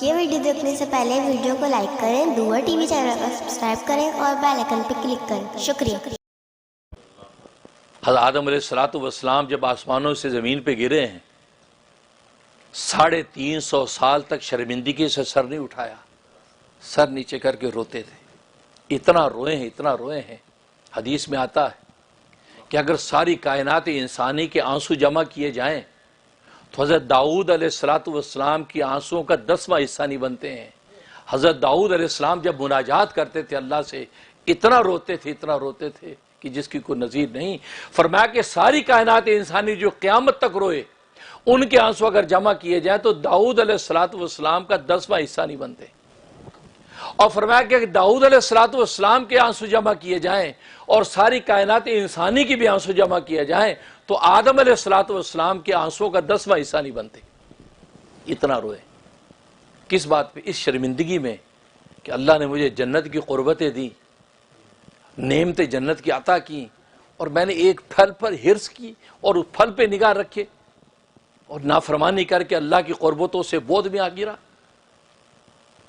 یہ ویڈیو دیکھنے سے پہلے ویڈیو کو لائک کریں، دعا ٹی وی چینل کو سبسکرائب کریں اور بیل آئیکن پر کلک کریں۔ شکریہ۔ حضرت آدم علیہ السلام جب آسمانوں سے زمین پہ گرے ہیں 350 سال تک شرمندگی سے سر نہیں اٹھایا، سر نیچے کر کے روتے تھے، اتنا روئے ہیں۔ حدیث میں آتا ہے کہ اگر ساری کائنات انسانی کے آنسو جمع کیے جائیں تو حضرت داؤد علیہ السلام کی آنسوؤں کا 10واں حصہ نہیں بنتے ہیں۔ حضرت داؤد علیہ السلام جب مناجات کرتے تھے اللہ سے اتنا روتے تھے کہ جس کی کوئی نظیر نہیں۔ فرمایا کہ ساری کائنات انسانی جو قیامت تک روئے ان کے آنسو اگر جمع کیے جائیں تو داؤد علیہ السلام کا 10واں حصہ نہیں بنتے۔ اور فرمایا کہ داؤد علیہ السلام کے آنسو جمع کیے جائیں اور ساری کائنات انسانی کی بھی آنسو جمع کیے جائیں تو آدم علیہ السلام کے آنسو کا 10واں حصہ نہیں بنتے۔ اتنا روئے کس بات پہ؟ اس شرمندگی میں کہ اللہ نے مجھے جنت کی قربتیں دی، نعمت جنت کی عطا کی، اور میں نے ایک پھل پر حرص کی اور اس پھل پہ نگاہ رکھے اور نافرمانی کر کے اللہ کی قربتوں سے بود میں آ گرا۔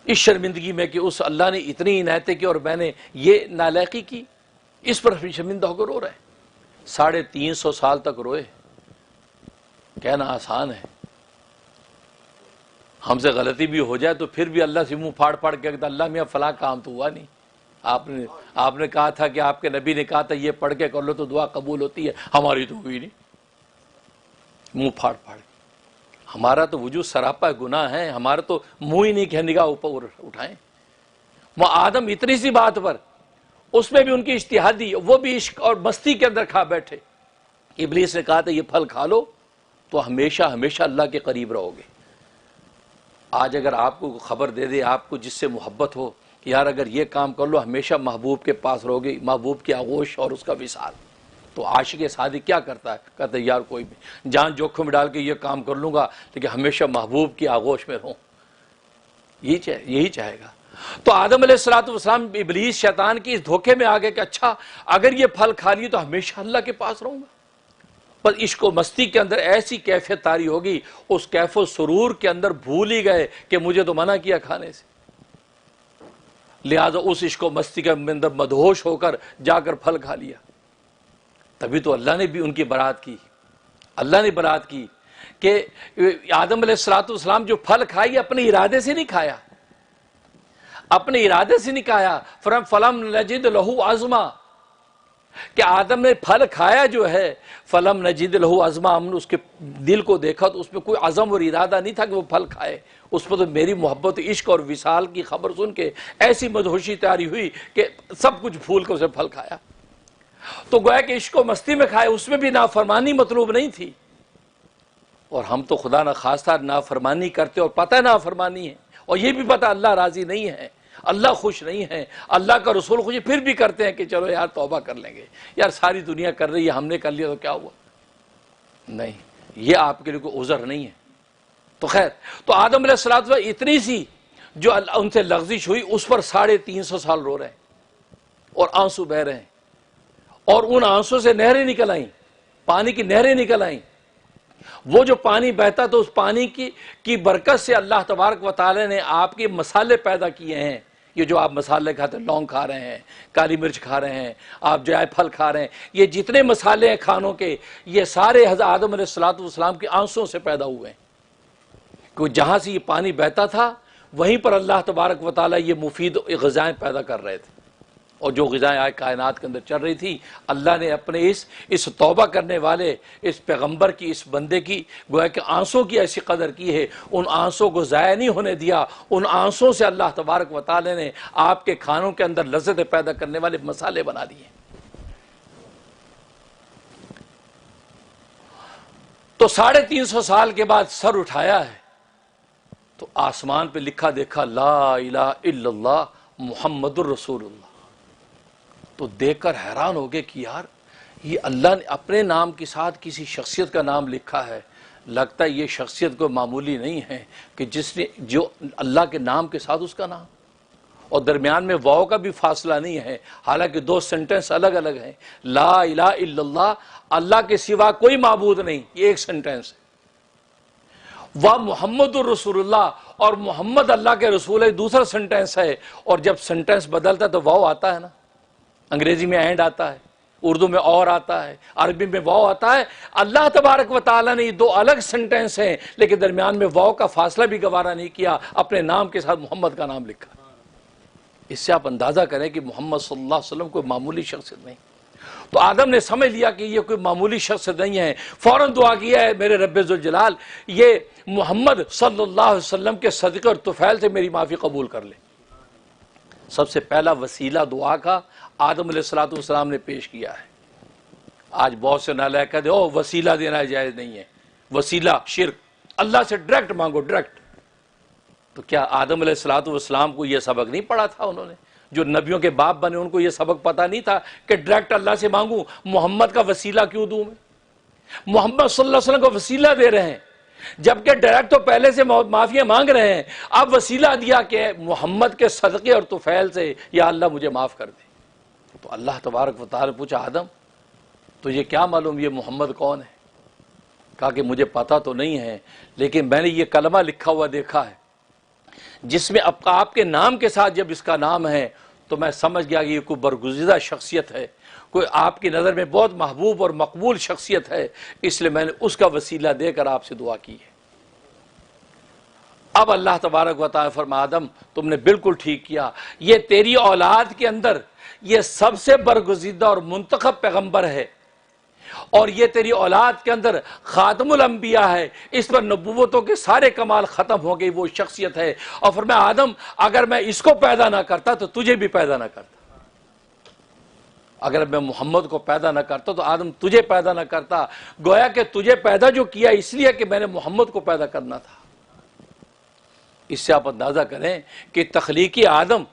اس شرمندگی میں کہ اس اللہ نے اتنی عنایتیں کی اور میں نے یہ نالائقی کی، اس پر شرمندہ ہو کر رو رہے ہیں۔ 350 سال تک روئے۔ کہنا آسان ہے، ہم سے غلطی بھی ہو جائے تو پھر بھی اللہ سے منہ پھاڑ کے کہتا اللہ میاں فلاں کام تو ہوا نہیں، آپ نے کہا تھا کہ آپ کے نبی نے کہا تھا یہ پڑھ کے کر لو تو دعا قبول ہوتی ہے، ہماری تو ہوئی نہیں۔ منہ پھاڑ ہمارا تو وجود سراپا گناہ ہے، ہمارا تو منہ ہی نہیں کہ نگاہ اوپر اٹھائیں۔ وہ آدم اتنی سی بات پر اس میں بھی ان کی اجتہادی، وہ بھی عشق اور مستی کے اندر کھا بیٹھے۔ ابلیس نے کہا تھا یہ پھل کھا لو تو ہمیشہ اللہ کے قریب رہو گے۔ آج اگر آپ کو خبر دے دے، آپ کو جس سے محبت ہو کہ یار اگر یہ کام کر لو ہمیشہ محبوب کے پاس رہو گے، محبوب کی آغوش اور اس کا وصال، تو عاشق صادق کیا کرتا ہے؟ کہتا ہے یار کوئی بھی جان جوکھم میں ڈال کے یہ کام کر لوں گا لیکن ہمیشہ محبوب کی آغوش میں رہوں، یہی چاہے گا۔ تو آدم علیہ السلام ابلیس شیطان کی اس دھوکے میں آ گئے کہ اچھا اگر یہ پھل کھا لیے تو ہمیشہ اللہ کے پاس رہوں گا۔ پر عشق و مستی کے اندر ایسی کیفیت طاری ہوگی، اس کیف و سرور کے اندر بھول ہی گئے کہ مجھے تو منع کیا کھانے سے، لہذا اس عشق و مستی کے اندر مدہوش ہو کر جا کر پھل کھا لیا۔ تبھی تو اللہ نے بھی ان کی برات کی، اللہ نے برات کی کہ آدم علیہ السلام جو پھل کھائی اپنے ارادے سے نہیں کھایا، اپنے ارادے سے نہیں کھایا۔ فلم نجد لہو عزما، کہ آدم نے پھل کھایا جو ہے فلم نجد لہو عزما، ہم نے اس کے دل کو دیکھا تو اس میں کوئی عزم اور ارادہ نہیں تھا کہ وہ پھل کھائے۔ اس پر تو میری محبت عشق اور وصال کی خبر سن کے ایسی مدہوشی تاری ہوئی کہ سب کچھ بھول کر اسے پھل کھایا۔ تو گویا کہ عشق و مستی میں کھائے، اس میں بھی نافرمانی مطلوب نہیں تھی، اور ہم تو خدا نہ خواستہ نافرمانی کرتے اور پتہ نافرمانی ہے، اور یہ بھی پتہ اللہ راضی نہیں ہے، اللہ خوش نہیں ہے، اللہ کا رسول خوش ہے، پھر بھی کرتے ہیں کہ چلو یار توبہ کر لیں گے، یار ساری دنیا کر رہی ہے ہم نے کر لیا تو کیا ہوا؟ نہیں، یہ آپ کے لیے کوئی عذر نہیں ہے۔ تو خیر، تو آدم علیہ السلام اتنی سی جو ان سے لغزش ہوئی اس پر 350 سال رو رہے ہیں اور آنسو بہ رہے ہیں، اور ان آنسوں سے نہریں نکل آئیں، پانی کی نہریں نکل آئیں۔ وہ جو پانی بہتا تو اس پانی کی برکت سے اللہ تبارک و تعالی نے آپ کے مسالے پیدا کیے ہیں۔ یہ جو آپ مسالے کھاتے ہیں، لونگ کھا رہے ہیں، کالی مرچ کھا رہے ہیں، آپ جائے پھل کھا رہے ہیں، یہ جتنے مسالے ہیں کھانوں کے، یہ سارے حضرت آدم علیہ السلام کے آنسوں سے پیدا ہوئے ہیں۔ کہ جہاں سے یہ پانی بہتا تھا وہیں پر اللہ تبارک و تعالی یہ مفید غذائیں پیدا کر رہے تھے، اور جو غذائیں آج کائنات کے اندر چل رہی تھی، اللہ نے اپنے اس توبہ کرنے والے اس پیغمبر کی، اس بندے کی گویا کہ آنسوں کی ایسی قدر کی ہے، ان آنسوں کو ضائع نہیں ہونے دیا، ان آنسوں سے اللہ تبارک و تعالی نے آپ کے کھانوں کے اندر لذت پیدا کرنے والے مسالے بنا دیے۔ تو 350 سال کے بعد سر اٹھایا ہے تو آسمان پہ لکھا دیکھا لا الہ الا اللہ محمد الرسول اللہ، تو دیکھ کر حیران ہو گئے کہ یار یہ اللہ نے اپنے نام کے ساتھ کسی شخصیت کا نام لکھا ہے، لگتا ہے یہ شخصیت کو معمولی نہیں ہے کہ جس نے جو اللہ کے نام کے ساتھ اس کا نام، اور درمیان میں واو کا بھی فاصلہ نہیں ہے، حالانکہ 2 سینٹنس الگ الگ ہیں۔ لا الہ الا اللہ، اللہ کے سوا کوئی معبود نہیں، یہ ایک سینٹنس ہے، وہ محمد الرسول اللہ اور محمد اللہ کے رسول ہے دوسرا سنٹینس ہے، اور جب سنٹینس بدلتا ہے تو واو آتا ہے نا، انگریزی میں اینڈ آتا ہے، اردو میں اور آتا ہے، عربی میں واو آتا ہے۔ اللہ تبارک و تعالیٰ نے یہ دو الگ سنٹینس ہیں لیکن درمیان میں واو کا فاصلہ بھی گوارا نہیں کیا، اپنے نام کے ساتھ محمد کا نام لکھا۔ اس سے آپ اندازہ کریں کہ محمد صلی اللہ علیہ وسلم کوئی معمولی شخصیت نہیں۔ تو آدم نے سمجھ لیا کہ یہ کوئی معمولی شخص نہیں ہے، فوراً دعا کیا ہے میرے رب ذوالجلال یہ محمد صلی اللہ علیہ وسلم کے صدقے اور طفیل سے میری معافی قبول کر لے۔ سب سے پہلا وسیلہ دعا کا آدم علیہ السلام نے پیش کیا ہے۔ آج بہت سے نالائق کہتے ہیں وسیلہ دینا جائز نہیں ہے، وسیلہ شرک، اللہ سے ڈائریکٹ مانگو ڈائریکٹ۔ تو کیا آدم علیہ السلام کو یہ سبق نہیں پڑھا تھا؟ انہوں نے جو نبیوں کے باپ بنے ان کو یہ سبق پتہ نہیں تھا کہ ڈائریکٹ اللہ سے مانگوں؟ محمد کا وسیلہ کیوں دوں میں؟ محمد صلی اللہ علیہ وسلم کو وسیلہ دے رہے ہیں، جبکہ ڈائریکٹ تو پہلے سے معافیاں مانگ رہے ہیں، اب وسیلہ دیا کہ محمد کے صدقے اور طفیل سے یا اللہ مجھے معاف کر دے۔ تو اللہ تبارک و تعالیٰ نے پوچھا آدم تو یہ کیا معلوم یہ محمد کون ہے؟ کہا کہ مجھے پتا تو نہیں ہے لیکن میں نے یہ کلمہ لکھا ہوا دیکھا ہے جس میں آپ کے نام کے ساتھ جب اس کا نام ہے تو میں سمجھ گیا کہ یہ کوئی برگزیدہ شخصیت ہے، کوئی آپ کی نظر میں بہت محبوب اور مقبول شخصیت ہے، اس لیے میں نے اس کا وسیلہ دے کر آپ سے دعا کی ہے۔ اب اللہ تبارک و تعالیٰ فرما آدم تم نے بالکل ٹھیک کیا، یہ تیری اولاد کے اندر یہ سب سے برگزیدہ اور منتخب پیغمبر ہے، اور یہ تیری اولاد کے اندر خاتم الانبیاء ہے، اس پر نبوتوں کے سارے کمال ختم ہو گئی، وہ شخصیت ہے۔ اور فرمایا آدم اگر میں اس کو پیدا نہ کرتا تو تجھے بھی پیدا نہ کرتا، اگر میں محمد کو پیدا نہ کرتا تو آدم تجھے پیدا نہ کرتا، گویا کہ تجھے پیدا جو کیا اس لیے کہ میں نے محمد کو پیدا کرنا تھا۔ اس سے آپ اندازہ کریں کہ تخلیقی آدم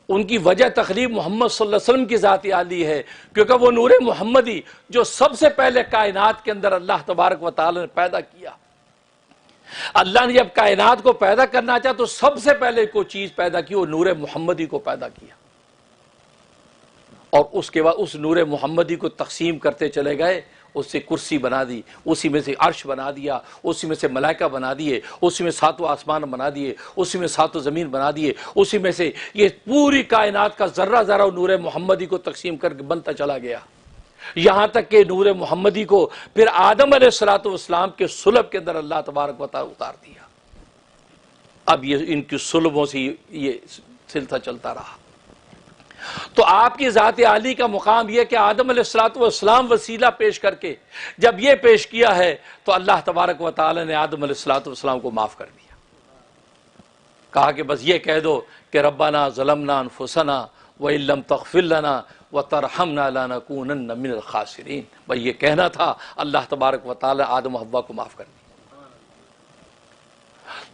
ان کی وجہ تخلیق محمد صلی اللہ علیہ وسلم کی ذات عالی ہے، کیونکہ وہ نور محمدی جو سب سے پہلے کائنات کے اندر اللہ تبارک و تعالی نے پیدا کیا۔ اللہ نے جب کائنات کو پیدا کرنا چاہا تو سب سے پہلے کوئی چیز پیدا کی، وہ نور محمدی کو پیدا کیا، اور اس کے بعد اس نور محمدی کو تقسیم کرتے چلے گئے، اس سے کرسی بنا دی، اسی میں سے عرش بنا دیا، اسی میں سے ملائکہ بنا دیے، اسی میں ساتوں آسمان بنا دیے، اسی میں ساتوں زمین بنا دیے، اسی میں سے یہ پوری کائنات کا ذرہ ذرہ نور محمدی کو تقسیم کر کے بنتا چلا گیا، یہاں تک کہ نور محمدی کو پھر آدم علیہ السلام کے صلب کے اندر اللہ تبارک و تعالی اتار دیا۔ اب یہ ان کی صلبوں سے یہ سلسلہ چلتا رہا۔ تو آپ کی ذات عالی کا مقام یہ کہ آدم علیہ السلام وسیلہ پیش کر کے جب یہ پیش کیا ہے تو اللہ تبارک و تعالی نے آدم علیہ السلام کو معاف کر دیا، کہا کہ بس یہ کہہ دو کہ ربنا ظلمنا انفسنا وَإِن لَّمْ تَغْفِرْ لَنَا وَتَرْحَمْنَا لَنَكُونَنَّ مِنَ الْخَاسِرِينَ۔ بھئی یہ کہنا تھا، اللہ تبارک و تعالی آدم و حوا کو معاف کر دیا۔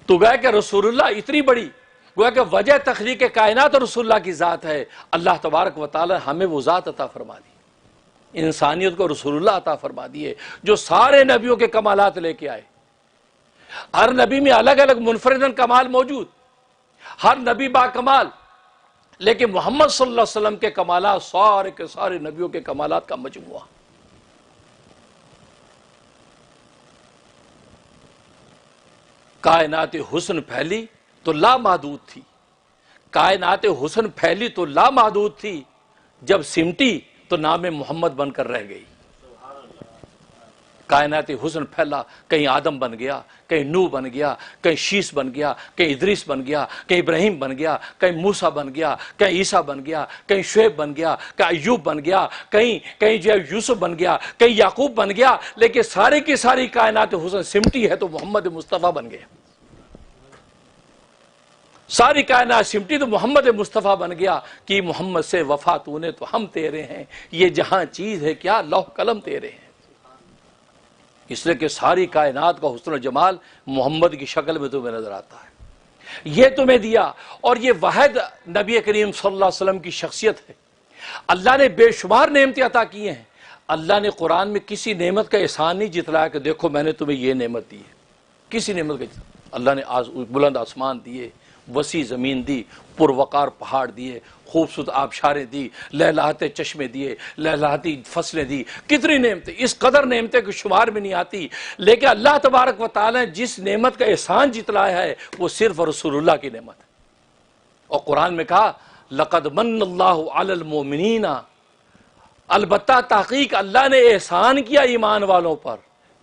تو گویا کہ رسول اللہ اتنی بڑی گویا کہ وجہ تخلیق کائنات اور رسول اللہ کی ذات ہے، اللہ تبارک و تعالی ہمیں وہ ذات عطا فرما دی، انسانیت کو رسول اللہ عطا فرما دیے جو سارے نبیوں کے کمالات لے کے آئے۔ ہر نبی میں الگ الگ منفردن کمال موجود، ہر نبی با کمال، لیکن محمد صلی اللہ علیہ وسلم کے کمالات سارے کے سارے نبیوں کے کمالات کا مجموعہ۔ کائنات حسن پھیلی تو لامحدود تھی، کائنات حسن پھیلی تو لامحدود تھی، جب سمٹی تو نام محمد بن کر رہ گئی۔ کائنات حسن پھیلا، کہیں آدم بن گیا، کہیں نوح بن گیا، کہیں شیس بن گیا، کہیں ادریس بن گیا، کہیں ابراہیم بن گیا، کہیں موسیٰ بن گیا، کہیں عیسیٰ بن گیا، کہیں شعیب بن گیا، کہیں ایوب بن گیا، کہیں جو ہے یوسف بن گیا، کہیں یعقوب بن گیا، لیکن سارے کی ساری کائنات حسن سمٹی ہے تو محمد مصطفیٰ بن گیا۔ ساری کائنات سمٹی تو محمد مصطفیٰ بن گیا کہ محمد سے وفا تو نے تو ہم تیرے ہیں، یہ جہاں چیز ہے کیا لوح قلم تیرے ہیں۔ اس لیے کہ ساری کائنات کا حسن و جمال محمد کی شکل میں تمہیں نظر آتا ہے، یہ تمہیں دیا، اور یہ واحد نبی کریم صلی اللہ علیہ وسلم کی شخصیت ہے۔ اللہ نے بے شمار نعمتیں عطا کیے ہیں، اللہ نے قرآن میں کسی نعمت کا احسان نہیں جتلایا کہ دیکھو میں نے تمہیں یہ نعمت دی ہے، کسی نعمت کا اللہ نے بلند آسمان دیے، وسیع زمین دی، پروقار پہاڑ دیے، خوبصورت آبشاریں دی، لہلاتے چشمے دیے، لہلاتی فصلیں دی، کتنی نعمتیں، اس قدر نعمتیں کہ شمار میں نہیں آتی. لیکن اللہ تبارک و تعالیٰ نے جس نعمت کا احسان جتلایا ہے وہ صرف رسول اللہ کی نعمت ہے. اور قرآن میں کہا لقد من اللہ علی المؤمنین، البتہ تحقیق اللہ نے احسان کیا ایمان والوں پر.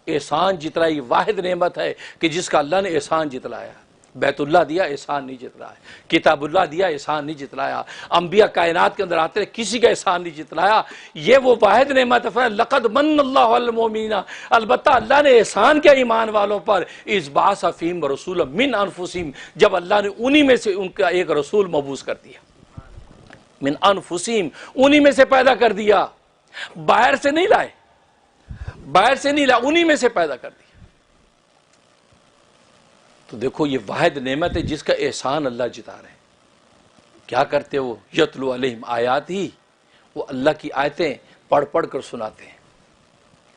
احسان جتلائی واحد نعمت ہے کہ جس کا اللہ نے احسان جتلایا. بیت اللہ دیا، احسان نہیں جتلایا. کتاب اللہ دیا، احسان نہیں جتلایا. انبیاء کائنات کے اندر آتے ہیں، کسی کا احسان نہیں جتلایا. یہ وہ واحد نعمت ہے. لقد من اللہ علی المؤمنین، البتہ اللہ نے احسان کیا ایمان والوں پر. اذ بعث فیہم رسولا من انفسہم، جب اللہ نے انہی میں سے ان کا ایک رسول مبعوث کر دیا. من انفسہم، انہی میں سے پیدا کر دیا، باہر سے نہیں لائے، باہر سے نہیں لائے، انہی میں سے پیدا کر دیا. تو دیکھو یہ واحد نعمت ہے جس کا احسان اللہ جتا رہے ہیں. کیا کرتے وہ؟ یتلو علیہم آیات ہی، وہ اللہ کی آیتیں پڑھ پڑھ کر سناتے ہیں.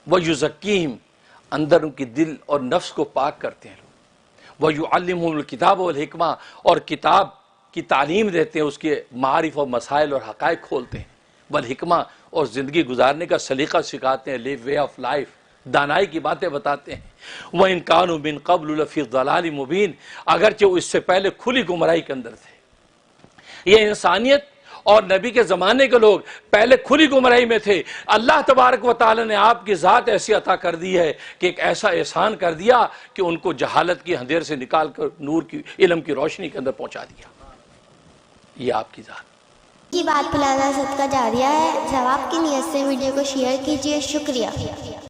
وَيُزَكِّيهِمْ، اندر ان کی دل اور نفس کو پاک کرتے ہیں. وَيُعَلِّمُهُمُ الْكِتَابَ وَالْحِکْمَةَ، اور کتاب کی تعلیم دیتے ہیں، اس کے معارف اور مسائل اور حقائق کھولتے ہیں. والحکمہ، اور زندگی گزارنے کا سلیقہ سکھاتے ہیں، لیو وے آف لائف، دانائی کی باتیں بتاتے ہیں. وَإِن كَانُوا مِن قَبْلُ لَفِي ضَلَالٍ مُبِينٍ، اگرچہ وہ اس سے پہلے کھلی گمراہی کے اندر تھے. یہ انسانیت اور نبی کے زمانے کے لوگ پہلے کھلی گمراہی میں تھے. اللہ تبارک و تعالی نے آپ کی ذات ایسی عطا کر دی ہے کہ ایک ایسا احسان کر دیا کہ ان کو جہالت کی اندھیر سے نکال کر نور کی، علم کی روشنی کے اندر پہنچا دیا. یہ آپ کی ذات کی بات پھیلانا صدقہ جاریہ ہے. ثواب کی نیت سے ویڈیو کو شیئر کیجیے. شکریہ.